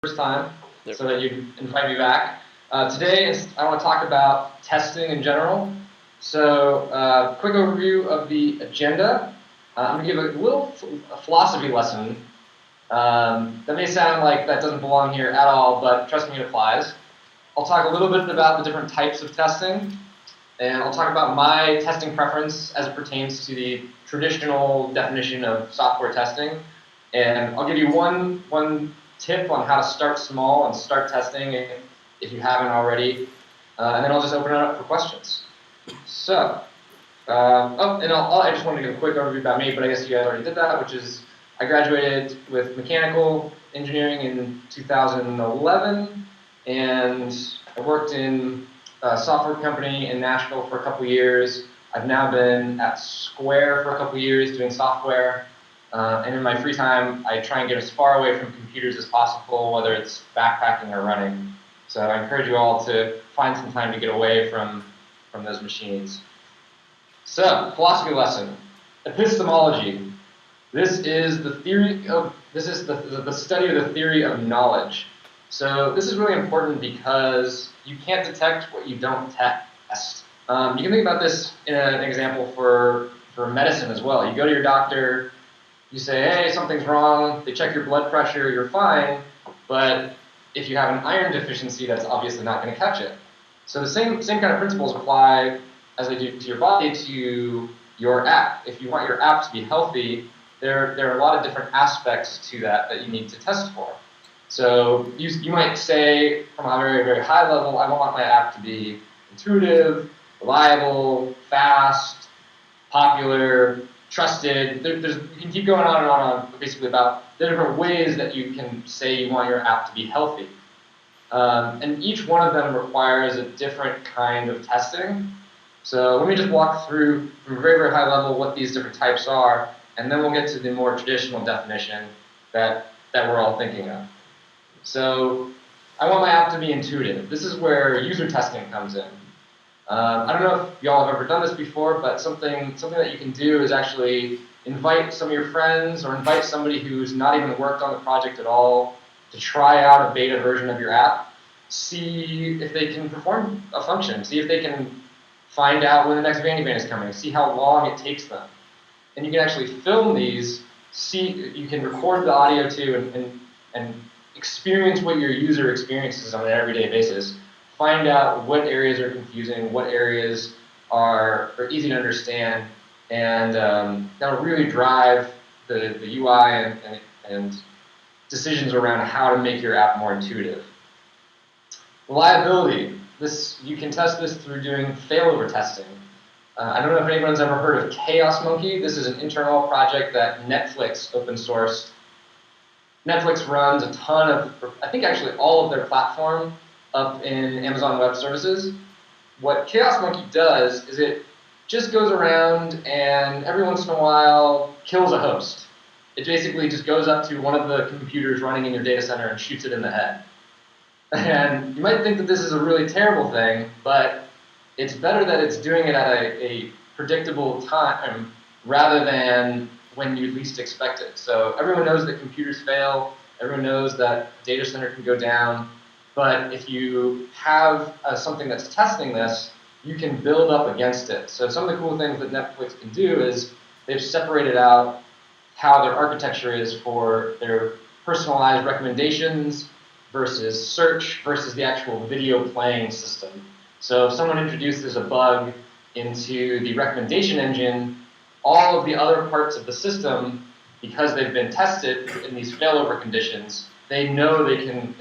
first time, Yep. so that you invite me back. Today, I want to talk about testing in general. So, quick overview of the agenda. I'm going to give a little philosophy lesson. That may sound like that doesn't belong here at all, but trust me, it applies. I'll talk a little bit about the different types of testing, and I'll talk about my testing preference as it pertains to the traditional definition of software testing. And I'll give you one tip on how to start small and start testing if you haven't already. And then I'll just open it up for questions. So, I just wanted to give a quick overview about me, but I guess you guys already did that, which is I graduated with mechanical engineering in 2011, and I worked in a software company in Nashville for a couple years. I've now been at Square for a couple years doing software. And in my free time, I try and get as far away from computers as possible, whether it's backpacking or running. So I encourage you all to find some time to get away from those machines. So, philosophy lesson. Epistemology. This is the study of the theory of knowledge. So this is really important because you can't detect what you don't test. You can think about this in an example for medicine as well. You go to your doctor, you say, hey, something's wrong, they check your blood pressure, you're fine, but if you have an iron deficiency, that's obviously not going to catch it. So the same kind of principles apply as they do to your body to your app. If you want your app to be healthy, there are a lot of different aspects to that you need to test for. So you might say from a very, very high level, I want my app to be intuitive, reliable, fast, popular, trusted. You can keep going on and on basically about the different ways that you can say you want your app to be healthy. And each one of them requires a different kind of testing. So let me just walk through from a very, very high level what these different types are, and then we'll get to the more traditional definition that we're all thinking of. So I want my app to be intuitive. This is where user testing comes in. I don't know if y'all have ever done this before, but something that you can do is actually invite some of your friends or invite somebody who's not even worked on the project at all to try out a beta version of your app, see if they can perform a function, see if they can find out when the next VandyBand is coming, see how long it takes them. And you can actually film these, you can record the audio too and experience what your user experiences on an everyday basis. Find out what areas are confusing, what areas are easy to understand, and that'll really drive the UI and decisions around how to make your app more intuitive. Reliability. You can test this through doing failover testing. I don't know if anyone's ever heard of Chaos Monkey. This is an internal project that Netflix open sourced. Netflix runs a ton of, I think actually all of their platform up in Amazon Web Services. What Chaos Monkey does is it just goes around and every once in a while kills a host. It basically just goes up to one of the computers running in your data center and shoots it in the head. And you might think that this is a really terrible thing, but it's better that it's doing it at a predictable time rather than when you least expect it. So everyone knows that computers fail, everyone knows that data center can go down, but if you have something that's testing this, you can build up against it. So some of the cool things that Netflix can do is they've separated out how their architecture is for their personalized recommendations versus search versus the actual video playing system. So if someone introduces a bug into the recommendation engine, all of the other parts of the system, because they've been tested in these failover conditions, they know they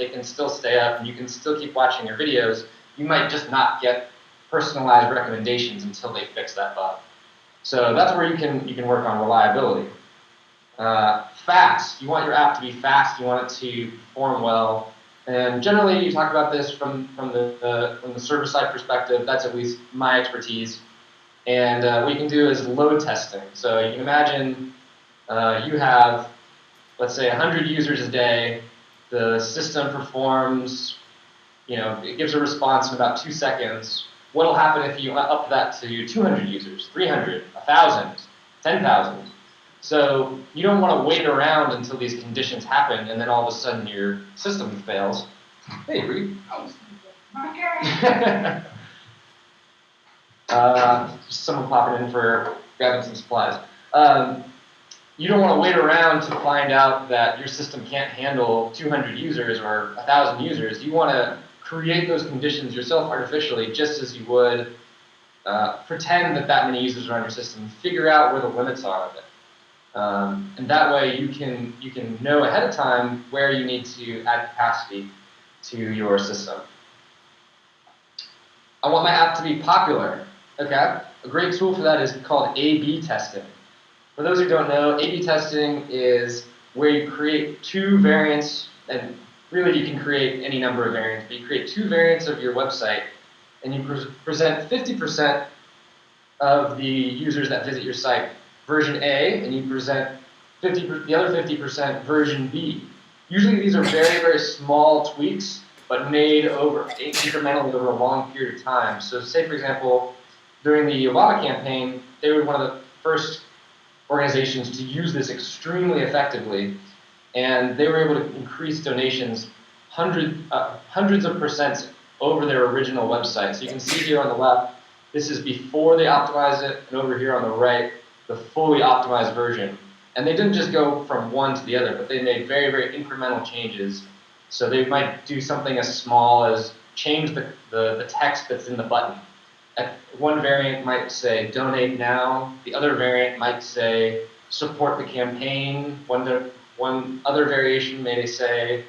can still stay up and you can still keep watching your videos. You might just not get personalized recommendations until they fix that bug. So that's where you can work on reliability. Fast. You want your app to be fast. You want it to perform well. And generally, you talk about this from the server-side perspective. That's at least my expertise. And what you can do is load testing. So you can imagine you have, let's say, 100 users a day. The system performs, it gives a response in about 2 seconds. What will happen if you up that to 200 users, 300, 1,000, 10,000? So you don't want to wait around until these conditions happen and then all of a sudden your system fails. Hey, Reed. Just someone popping in for grabbing some supplies. You don't want to wait around to find out that your system can't handle 200 users or 1,000 users. You want to create those conditions yourself artificially, just as you would pretend that many users are on your system. Figure out where the limits are of it. And that way you can know ahead of time where you need to add capacity to your system. I want my app to be popular. Okay, a great tool for that is called A/B testing. For those who don't know, A/B testing is where you create two variants, and really you can create any number of variants, but you create two variants of your website, and you present 50% of the users that visit your site version A, and you present the other 50% version B. Usually these are very, very small tweaks, but made incrementally over a long period of time. So say, for example, during the Obama campaign, they were one of the first organizations to use this extremely effectively, and they were able to increase donations hundreds of percent over their original website. So you can see here on the left, this is before they optimized it, and over here on the right, the fully optimized version. And they didn't just go from one to the other, but they made very, very incremental changes. So they might do something as small as change the text that's in the button. One variant might say, donate now. The other variant might say, support the campaign. One other variation may say,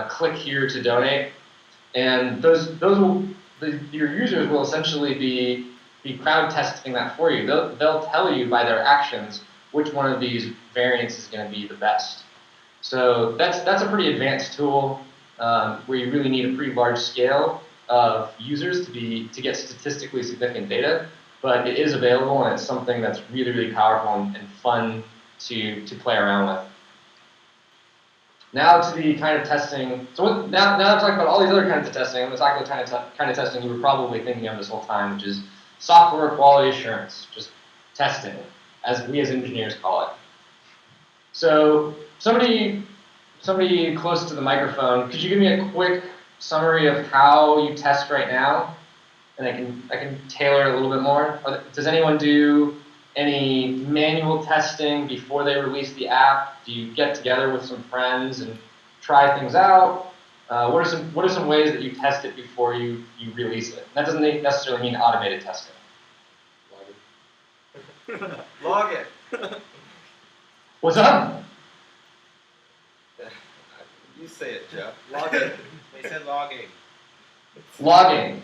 click here to donate. And your users will essentially be crowd testing that for you. They'll tell you by their actions which one of these variants is going to be the best. So that's a pretty advanced tool where you really need a pretty large scale of users to get statistically significant data, but it is available and it's something that's really, really powerful and fun to play around with. Now to the kind of testing. So now I'm talking about all these other kinds of testing. I'm going to talk about the kind of testing you were probably thinking of this whole time, which is software quality assurance, just testing, as we as engineers call it. So somebody close to the microphone, could you give me a quick summary of how you test right now? And I can tailor it a little bit more. Does anyone do any manual testing before they release the app? Do you get together with some friends and try things out? What are some ways that you test it before you release it? That doesn't necessarily mean automated testing. Log it. What's up? You say it, Jeff. Logging. They said logging. Logging.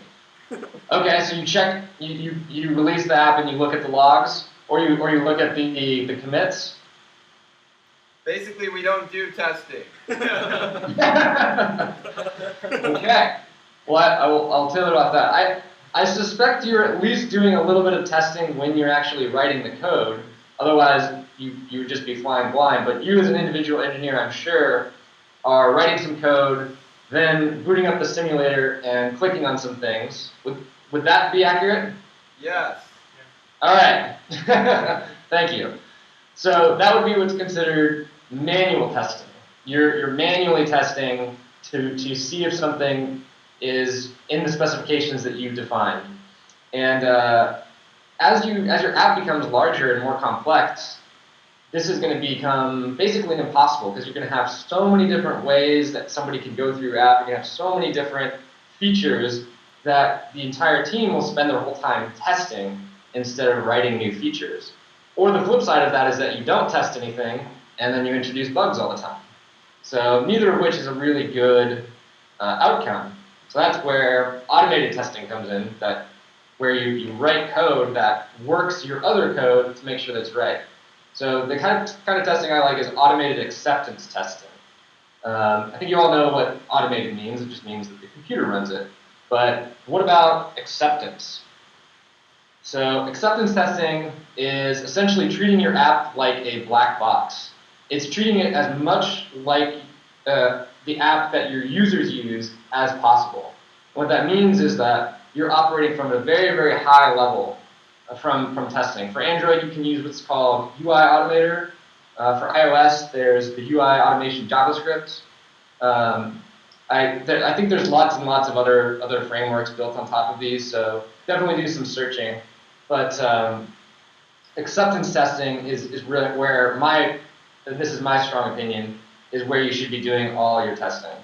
Okay, so you check, you release the app and you look at the logs, or you look at the commits. Basically, we don't do testing. Okay. Well, I'll tell you about that. I suspect you're at least doing a little bit of testing when you're actually writing the code. Otherwise, you would just be flying blind. But you as an individual engineer, I'm sure, are writing some code, then booting up the simulator and clicking on some things. Would that be accurate? Yes. All right. Thank you. So that would be what's considered manual testing. You're manually testing to see if something is in the specifications that you've defined. And as your app becomes larger and more complex, this is going to become basically impossible because you're going to have so many different ways that somebody can go through your app. You're going to have so many different features that the entire team will spend their whole time testing instead of writing new features. Or the flip side of that is that you don't test anything and then you introduce bugs all the time. So neither of which is a really good outcome. So that's where automated testing comes in, where you write code that works your other code to make sure that it's right. So the kind of testing I like is automated acceptance testing. I think you all know what automated means. It just means that the computer runs it. But what about acceptance? So acceptance testing is essentially treating your app like a black box. It's treating it as much like the app that your users use as possible. What that means is that you're operating from a very, very high level from testing. For Android, you can use what's called UI Automator, For iOS, there's the UI automation JavaScript. I think there's lots and lots of other frameworks built on top of these, so definitely do some searching. But acceptance testing is really where and this is my strong opinion, is where you should be doing all your testing.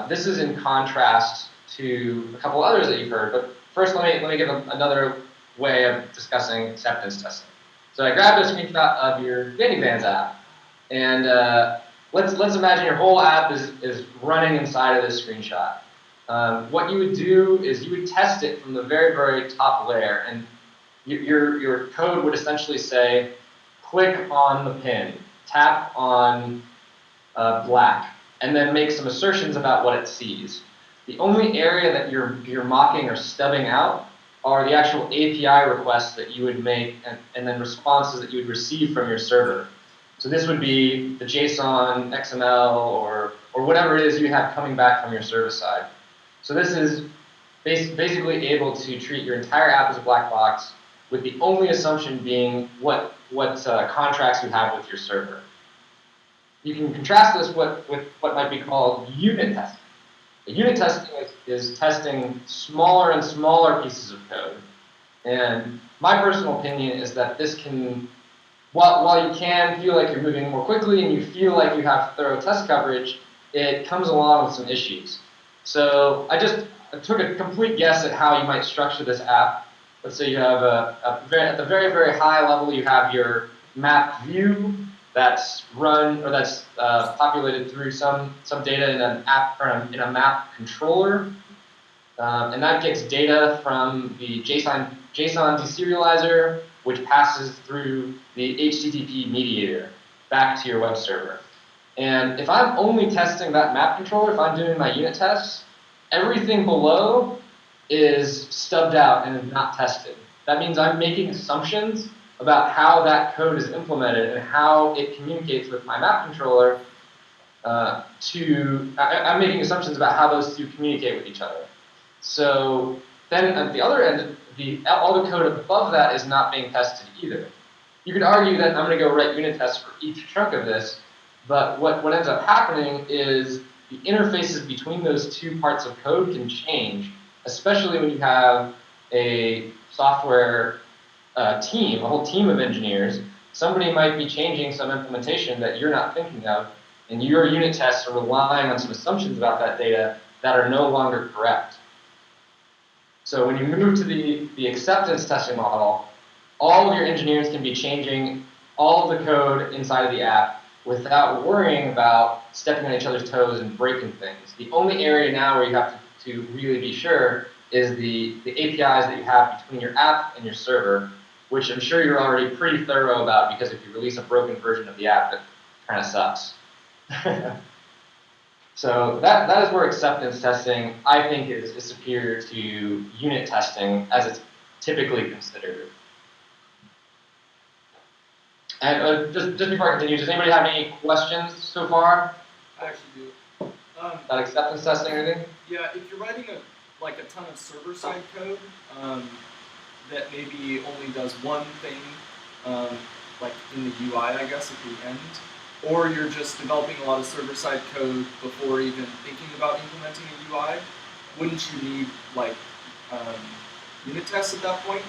This is in contrast to a couple others that you've heard, but first let me give another way of discussing acceptance testing. So I grabbed a screenshot of your VandyApps app, and let's imagine your whole app is running inside of this screenshot. What you would do is you would test it from the very, very top layer, and your code would essentially say, click on the pin, tap on black, and then make some assertions about what it sees. The only area that you're mocking or stubbing out are the actual API requests that you would make and then responses that you would receive from your server. So this would be the JSON, XML, or whatever it is you have coming back from your server side. So this is basically able to treat your entire app as a black box, with the only assumption being what contracts you have with your server. You can contrast this with what might be called unit testing. Unit testing is testing smaller and smaller pieces of code. And my personal opinion is that this can, while you can feel like you're moving more quickly and you feel like you have thorough test coverage, it comes along with some issues. So I took a complete guess at how you might structure this app. Let's say you have at the very, very high level, you have your map view that's run or that's populated through some data in an app or in a map controller, and that gets data from the JSON deserializer, which passes through the HTTP mediator back to your web server. And if I'm only testing that map controller, if I'm doing my unit tests, everything below is stubbed out and not tested. That means I'm making assumptions about how that code is implemented and how it communicates with my map controller. I'm making assumptions about how those two communicate with each other. So then at the other end, all the code above that is not being tested either. You could argue that I'm going to go write unit tests for each chunk of this, but what ends up happening is the interfaces between those two parts of code can change, especially when you have a software team, a whole team of engineers. Somebody might be changing some implementation that you're not thinking of, and your unit tests are relying on some assumptions about that data that are no longer correct. So when you move to the acceptance testing model, all of your engineers can be changing all of the code inside of the app without worrying about stepping on each other's toes and breaking things. The only area now where you have to really be sure is the APIs that you have between your app and your server, which I'm sure you're already pretty thorough about, because if you release a broken version of the app, it kind of sucks. So that is where acceptance testing, I think, is superior to unit testing as it's typically considered. And just before I continue, does anybody have any questions so far? I actually do. About acceptance testing or anything? Yeah, if you're writing a ton of server-side code that maybe only does one thing, like in the UI, I guess, at the end, or you're just developing a lot of server-side code before even thinking about implementing a UI, wouldn't you need unit tests at that point?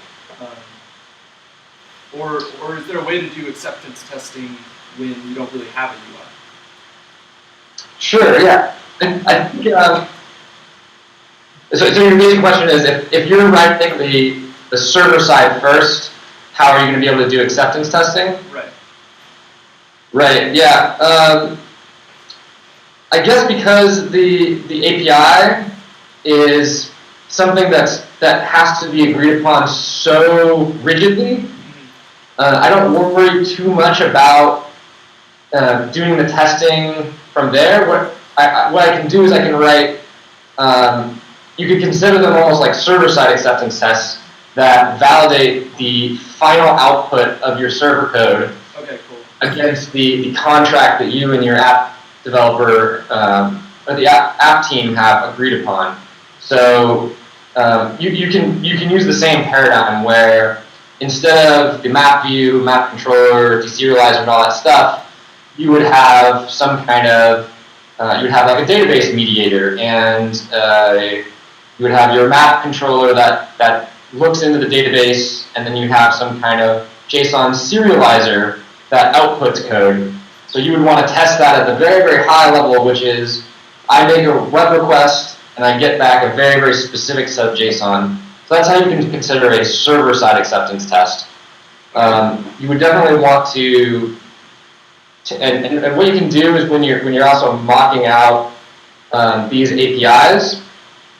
Or is there a way to do acceptance testing when you don't really have a UI? Sure, yeah. I think, so your basic question is, if you're writing the server side first, how are you going to be able to do acceptance testing? Right. Right, yeah. I guess because the API is something that has to be agreed upon so rigidly, I don't worry too much about doing the testing from there. What I can do is I can write, you could consider them almost like server-side acceptance tests that validate the final output of your server code. Okay, cool. Against the contract that you and your app developer or the app team have agreed upon. So you can use the same paradigm where instead of the map view, map controller, deserializer, and all that stuff, you would have some kind of, you would have like a database mediator, and you would have your map controller that looks into the database, and then you have some kind of JSON serializer that outputs code. So you would want to test that at the very, very high level, which is I make a web request and I get back a very, very specific set of JSON. So that's how you can consider a server-side acceptance test. You would definitely want to, and what you can do is when you're also mocking out these APIs,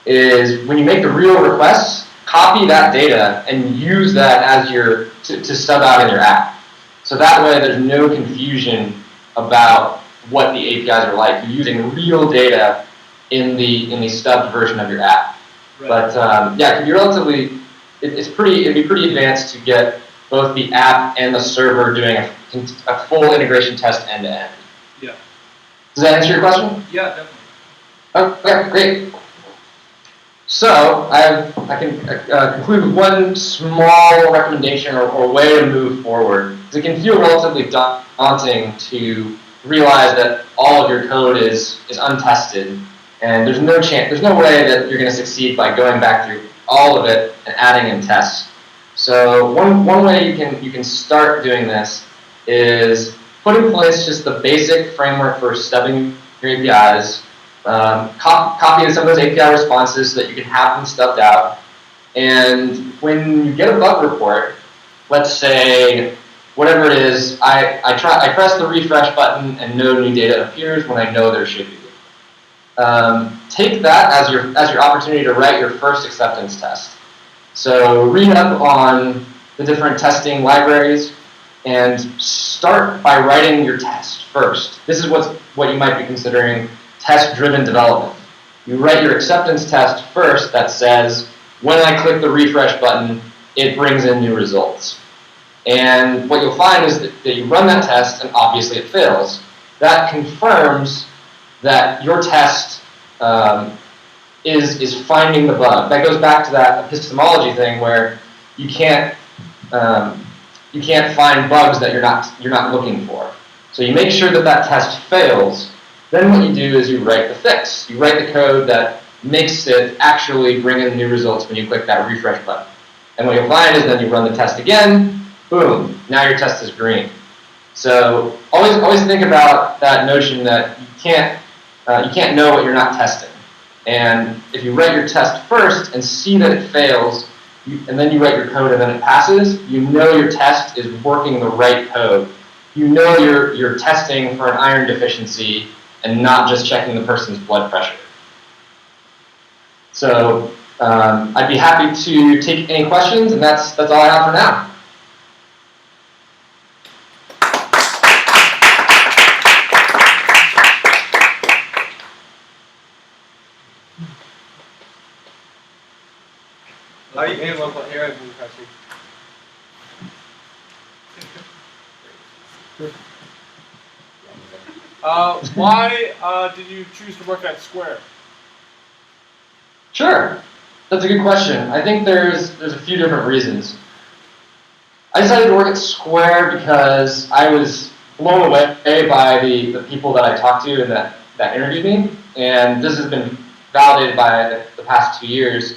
is when you make the real requests, copy that data and use that as your to sub out in your app. So that way there's no confusion about what the APIs are like. You're using real data in the stubbed version of your app. Right. But yeah, it'd be pretty advanced to get both the app and the server doing a full integration test end to end. Yeah. Does that answer your question? Yeah, definitely. Okay, great. So I can conclude with one small recommendation or way to move forward. It can feel relatively daunting to realize that all of your code is untested, and there's no way that you're going to succeed by going back through all of it and adding in tests. So one way you can start doing this is put in place just the basic framework for stubbing your APIs. Copy some of those API responses so that you can have them stubbed out. And when you get a bug report, let's say whatever it is, I press the refresh button and no new data appears when I know there should be. Take that as your opportunity to write your first acceptance test. So read up on the different testing libraries and start by writing your test first. This is what you might be considering test-driven development. You write your acceptance test first that says, when I click the refresh button, it brings in new results. And what you'll find is that you run that test, and obviously it fails. That confirms that your test is finding the bug. That goes back to that epistemology thing where you can't find bugs that you're not looking for. So you make sure that test fails. Then what you do is you write the fix. You write the code that makes it actually bring in new results when you click that refresh button. And what you'll find is then you run the test again, boom, now your test is green. So always think about that notion that you can't know what you're not testing. And if you write your test first and see that it fails, and then you write your code and then it passes, you know your test is working the right code. You know you're testing for an iron deficiency and not just checking the person's blood pressure. So I'd be happy to take any questions, and that's all I have for now. Are you able to hear it? Why did you choose to work at Square? Sure, that's a good question. I think there's a few different reasons. I decided to work at Square because I was blown away by the people that I talked to and that interviewed me, and this has been validated by the past 2 years.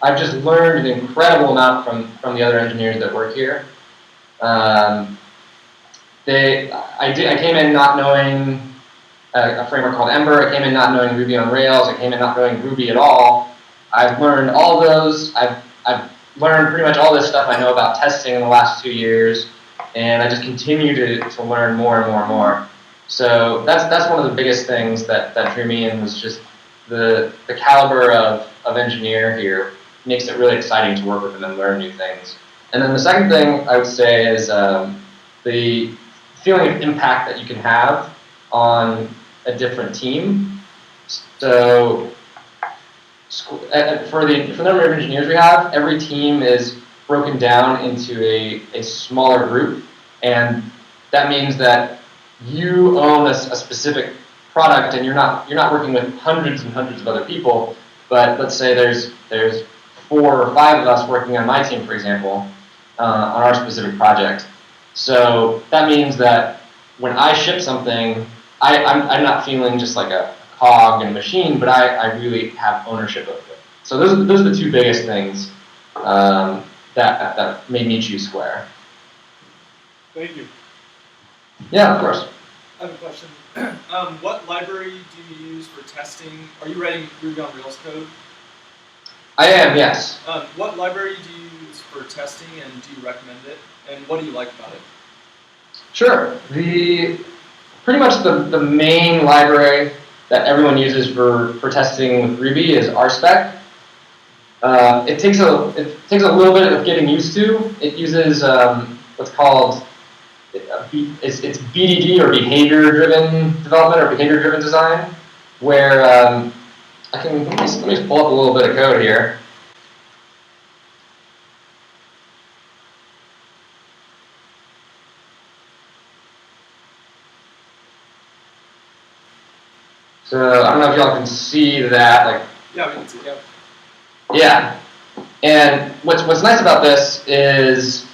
I've just learned an incredible amount from the other engineers that work here. I came in not knowing a framework called Ember. I came in not knowing Ruby on Rails. I came in not knowing Ruby at all. I've learned all those. I've learned pretty much all this stuff I know about testing in the last 2 years, and I just continue to learn more and more and more. So that's one of the biggest things that drew me in, was just the caliber of engineer here makes it really exciting to work with them and learn new things. And then the second thing I would say is the feeling of impact that you can have on a different team. So for the number of engineers we have, every team is broken down into a smaller group, and that means that you own a specific product, and you're not working with hundreds and hundreds of other people. But let's say there's 4 or 5 of us working on my team, for example. on our specific project. So that means that when I ship something, I'm not feeling just like a cog in a machine, but I really have ownership of it. So those are the two biggest things that made me choose Square. Thank you. Yeah, of course. I have a question. What library do you use for testing? Are you writing Ruby on Rails code? I am, yes. What library do you use for testing, and do you recommend it? And what do you like about it? Sure. Pretty much the main library that everyone uses for testing with Ruby is RSpec. It takes a little bit of getting used to. It uses what's called it's BDD, or behavior-driven development, or behavior-driven design, where let me just pull up a little bit of code here. So I don't know if y'all can see that, like. Yeah, we can see. Yeah. Yeah, and what's nice about this is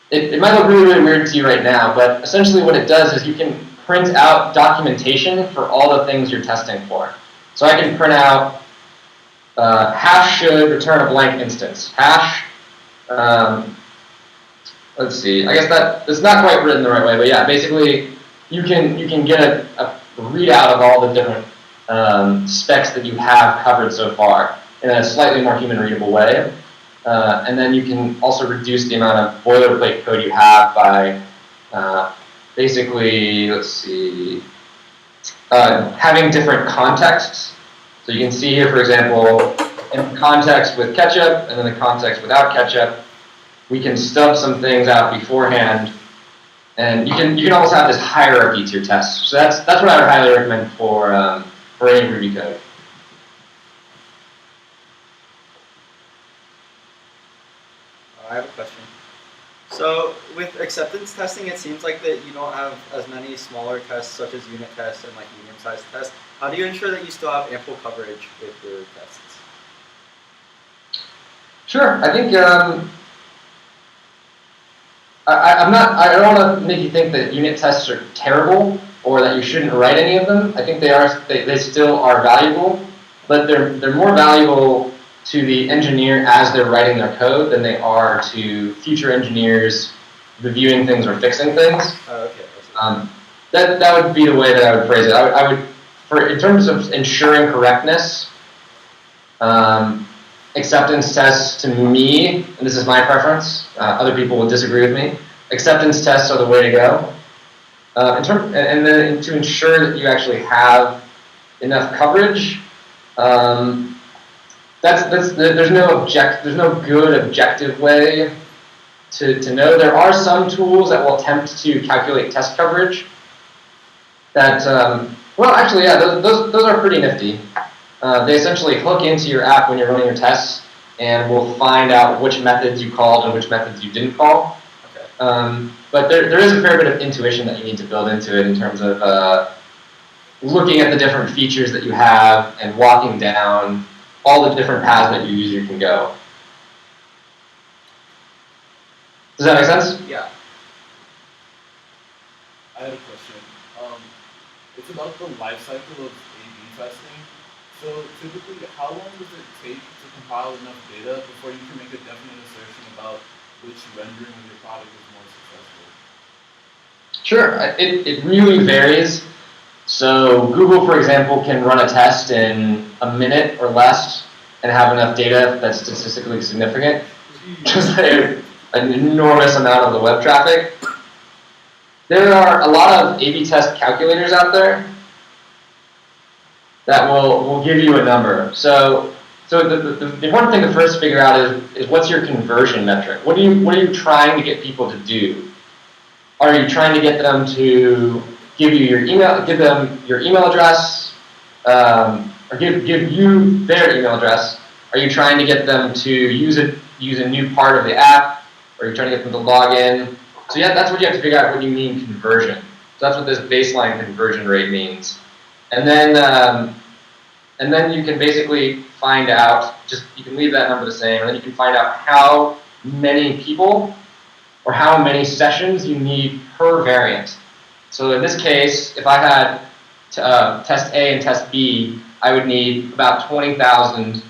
it might look really, really weird to you right now, but essentially what it does is you can print out documentation for all the things you're testing for. So I can print out hash should return a blank instance. Hash, let's see, I guess it's not quite written the right way, but yeah, basically you can get a readout of all the different specs that you have covered so far in a slightly more human readable way. And then you can also reduce the amount of boilerplate code you have by basically, let's see, having different contexts. So you can see here, for example, in context with ketchup and then the context without ketchup, we can stub some things out beforehand, and you can almost have this hierarchy to your tests. So that's what I would highly recommend for any Ruby code. I have a question. So with acceptance testing, it seems like that you don't have as many smaller tests such as unit tests and like medium-sized tests. How do you ensure that you still have ample coverage with your tests? Sure, I think I don't want to make you think that unit tests are terrible or that you shouldn't write any of them. I think they still are valuable, but they're more valuable to the engineer as they're writing their code than they are to future engineers reviewing things or fixing things. Okay. That would be the way that I would phrase it. I would, in terms of ensuring correctness, acceptance tests to me, and this is my preference, other people will disagree with me, acceptance tests are the way to go. And then to ensure that you actually have enough coverage, there's no good objective way to know. There are some tools that will attempt to calculate test coverage. That well, actually, yeah, those are pretty nifty. They essentially hook into your app when you're running your tests, and will find out which methods you called and which methods you didn't call. Okay. But there is a fair bit of intuition that you need to build into it in terms of looking at the different features that you have and walking down all the different paths that your user can go. Does that make sense? Yeah. I had a question. It's about the life cycle of A/B testing. So typically, how long does it take to compile enough data before you can make a definite assertion about which rendering of your product is more successful? Sure, it really varies. So Google, for example, can run a test in a minute or less and have enough data that's statistically significant. Just an enormous amount of the web traffic. There are a lot of A/B test calculators out there that will give you a number. So the important thing to first figure out is what's your conversion metric? What are you trying to get people to do? Are you trying to get them to give them your email address, or give you their email address? Are you trying to get them to use a new part of the app? Or are you trying to get them to log in? So yeah, that's what you have to figure out when you mean conversion. So that's what this baseline conversion rate means. And then you can basically find out, you can leave that number the same, and then you can find out how many people or how many sessions you need per variant. So in this case, if I had test A and test B, I would need about 20,000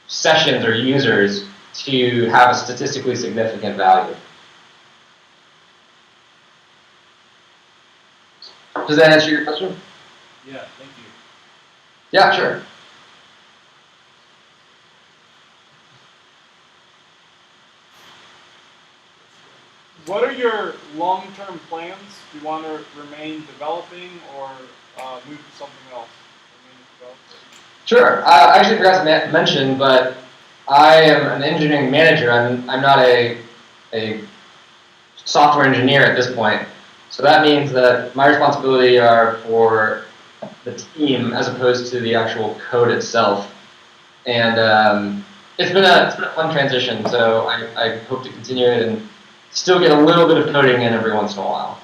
sessions or users to have a statistically significant value. Does that answer your question? Yeah, thank you. Yeah, sure. What are your long-term plans? Do you want to remain developing or move to something else? Sure. I actually forgot to mention, but I am an engineering manager. I'm not a software engineer at this point. So that means that my responsibility are for the team as opposed to the actual code itself. And it's been a fun transition, so I hope to continue it and still get a little bit of coding in every once in a while.